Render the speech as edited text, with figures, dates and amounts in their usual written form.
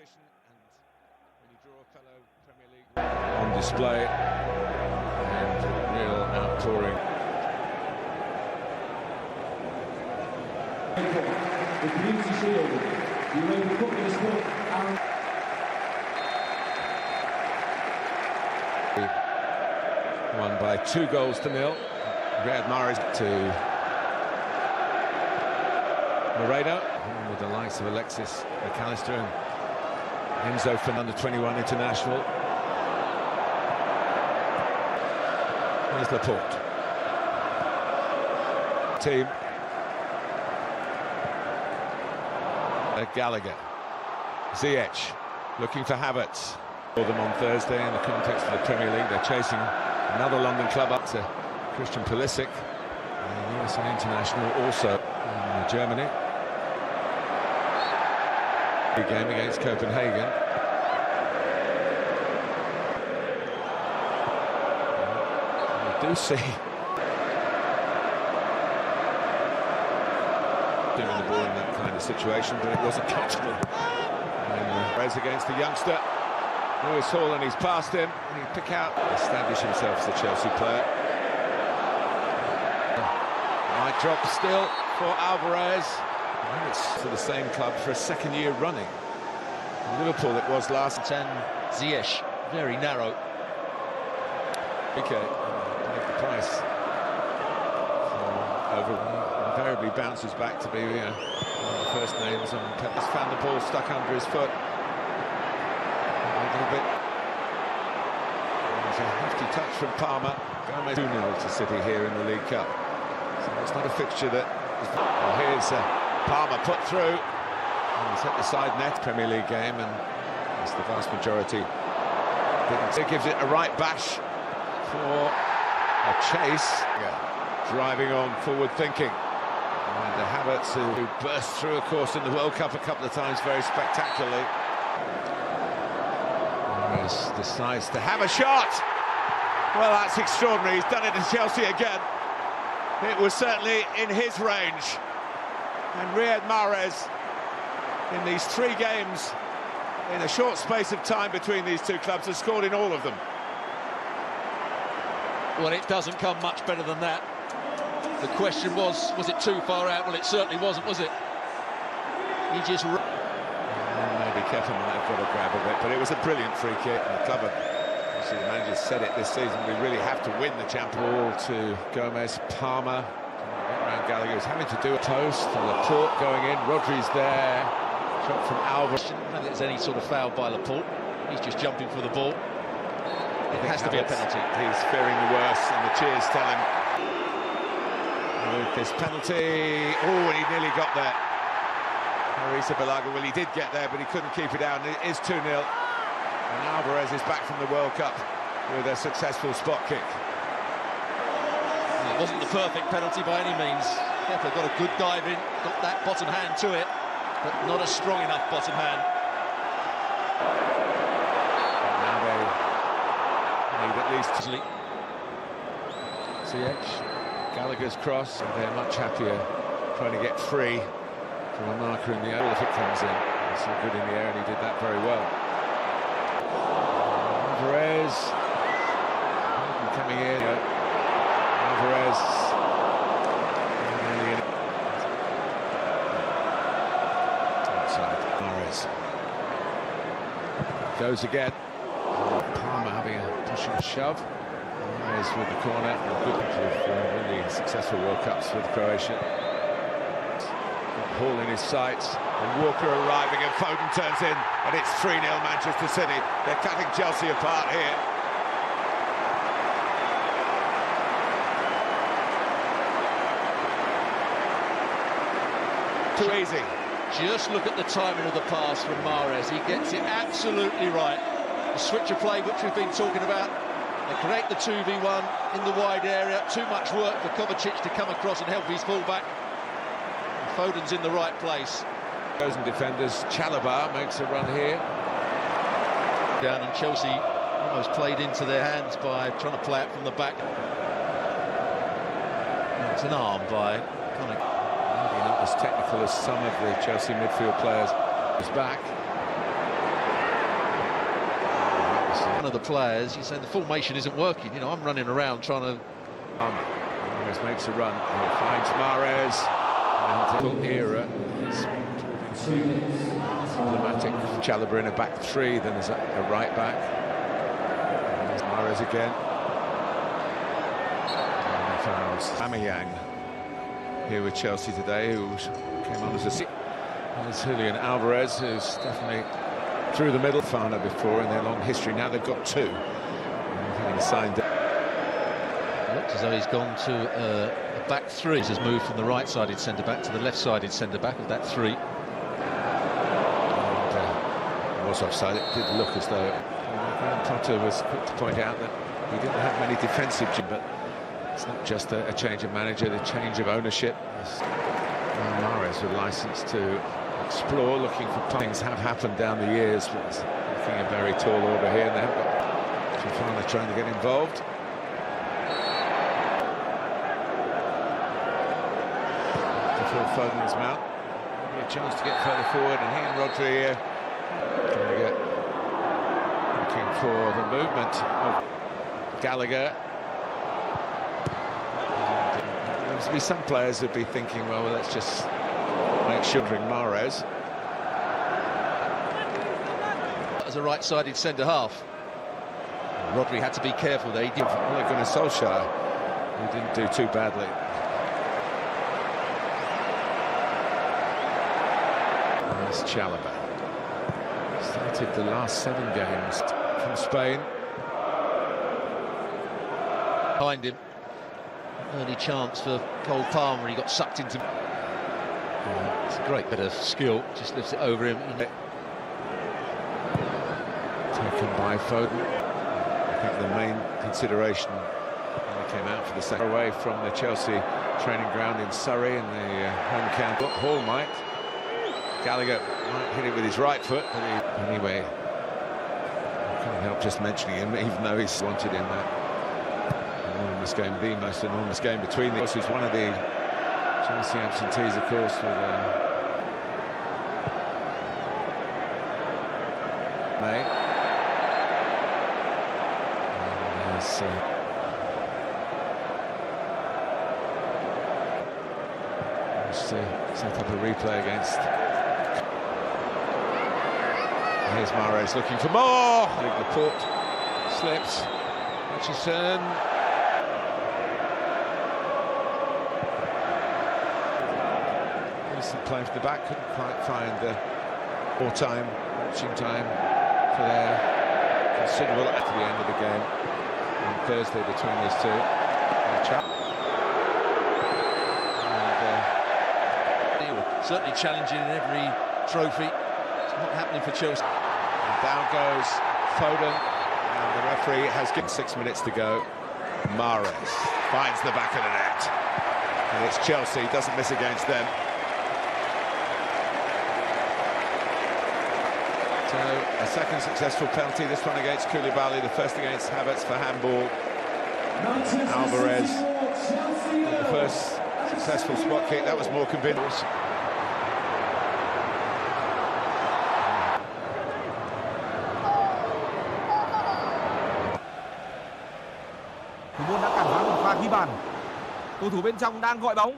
competition, and when you draw a fellow Premier League on display, and real outpouring. The Community Shield, the Europa Cup in the sport, won by 2-0. Riyad Mahrez to Moreno, with the likes of Alexis McAllister and Enzo Fernandez, under-21 international. Here's Laporte. Team. Gallagher. Ziyech looking for Havertz. For them on Thursday in the context of the Premier League. They're chasing another London club up to Christian Pulisic, the USA international, also in Germany. Big game against Copenhagen. We do see giving the ball in that kind of situation, but it wasn't comfortable. And raise against the youngster Lewis Hall, and he's past him. And he pick out, establish himself as a Chelsea player. Might drop still for Alvarez. And it's to the same club for a second year running. Liverpool it was last. And Ziyech, very narrow. Okay, paid the price. Invariably bounces back to be one of the first names on. He's found the ball stuck under his foot. A little bit. There's a hefty touch from Palmer. Gomez 2-0 to City here in the League Cup. So it's not a fixture that. Well, here's Palmer put through. And he's hit the side net. Premier League game, and it's the vast majority. It gives it a right bash for a chase. Yeah. Driving on, forward thinking. And the Havertz who burst through, of course, in the World Cup a couple of times very spectacularly. Mahrez decides to have a shot. Well, that's extraordinary. He's done it to Chelsea again. It was certainly in his range. And Riyad Mahrez, in these 3 games, in a short space of time between these two clubs, has scored in all of them. Well, it doesn't come much better than that. The question was it too far out? Well, it certainly wasn't, was it? He just... Maybe Kevin might have got a grab of it, but it was a brilliant free kick. And the club, obviously the manager said it this season, we really have to win the champion. Ball to Gomez, Palmer, around Gallagher, is having to do a post, and Laporte going in, Rodri's there, shot from Alvarez. I don't think there's any sort of foul by Laporte. He's just jumping for the ball. It has to be a penalty. He's fearing the worst, and the cheers tell him. With this penalty, and he nearly got there. Arrizabalaga, well, he did get there, but he couldn't keep it down. It is 2-0, and Alvarez is back from the World Cup with a successful spot kick. It wasn't the perfect penalty by any means. Kepa got a good dive in, got that bottom hand to it, but not a strong enough bottom hand. Now they need at least Ziyech. Gallagher's cross, they're much happier trying to get free from a marker in the air if it comes in. He's so good in the air, and he did that very well. Alvarez coming in. Alvarez outside. Mahrez goes again. Palmer having a push and shove. Mahrez with the corner. Good really successful World Cups with Croatia. Hall in his sights, and Walker arriving, and Foden turns in, and it's 3-0 Manchester City. They're cutting Chelsea apart here. Too easy. Just look at the timing of the pass from Mahrez. He gets it absolutely right. The switch of play which we've been talking about. They create the 2v1 in the wide area. Too much work for Kovacic to come across and help his fullback. Foden's in the right place. Chosen defenders, Chalobah makes a run here. Down, and Chelsea almost played into their hands by trying to play it from the back. It's an arm by Connick. Maybe not as technical as some of the Chelsea midfield players. He's back. One of the players, you say the formation isn't working. You know, I'm running around trying to. Mahrez makes a run. He finds Mahrez. And era. Problematic. Chalobah in a back three. Then there's a right back. And there's Mahrez again. And fouls. Aubameyang here with Chelsea today, who came on as a. There's Julian Alvarez, who's definitely through the middle. Fana before in their long history. Now they've got two. Having signed up. Looks as though he's gone to a back three. He's moved from the right-sided centre-back to the left-sided centre-back of that three. And was offside. It did look as though Graham Potter was quick to point out that he didn't have many defensive, but it's not just a change of manager, the change of ownership. Mahrez with licence to explore, looking for things have happened down the years. But looking a very tall order here, and they haven't got Fofana trying to get involved. Phil Foden's mount. Maybe a chance to get further forward, and he and Rodri here trying to get looking for the movement of Gallagher. There'll be some players who'd be thinking, well, let's just make sure Mahrez. As a right-sided centre-half, Rodri had to be careful there. He did. Ole Gunnar Solskjaer, who didn't do too badly. There's Chalobah. Started the last 7 games from Spain. Behind him. Early chance for Cole Palmer. He got sucked into. It's a great bit of skill. Just lifts it over him. Taken by Foden. I think the main consideration when he came out for the second away from the Chelsea training ground in Surrey in the home camp. Hall might. Gallagher might hit it with his right foot, but anyway, I can't help just mentioning him, even though he's wanted in that enormous game, the most enormous game between them. He's one of the Chelsea absentees, of course, with May. And there's just to set up a replay against. Here's Mahrez looking for more. Laporte slips. Hutchison. Decent play from the back. Couldn't quite find more time, watching time for their considerable at the end of the game on Thursday between these two. Certainly challenging in every trophy. It's not happening for Chelsea. And down goes Foden, and the referee has given 6 minutes to go. Mahrez finds the back of the net, and it's Chelsea, doesn't miss against them. So a second successful penalty, this one against Koulibaly, the first against Havertz for handball. Alvarez, the first successful spot kick, that was more convincing. Thủ môn đã cản phá một pha ghi bàn. Cầu thủ bên trong đang gọi bóng.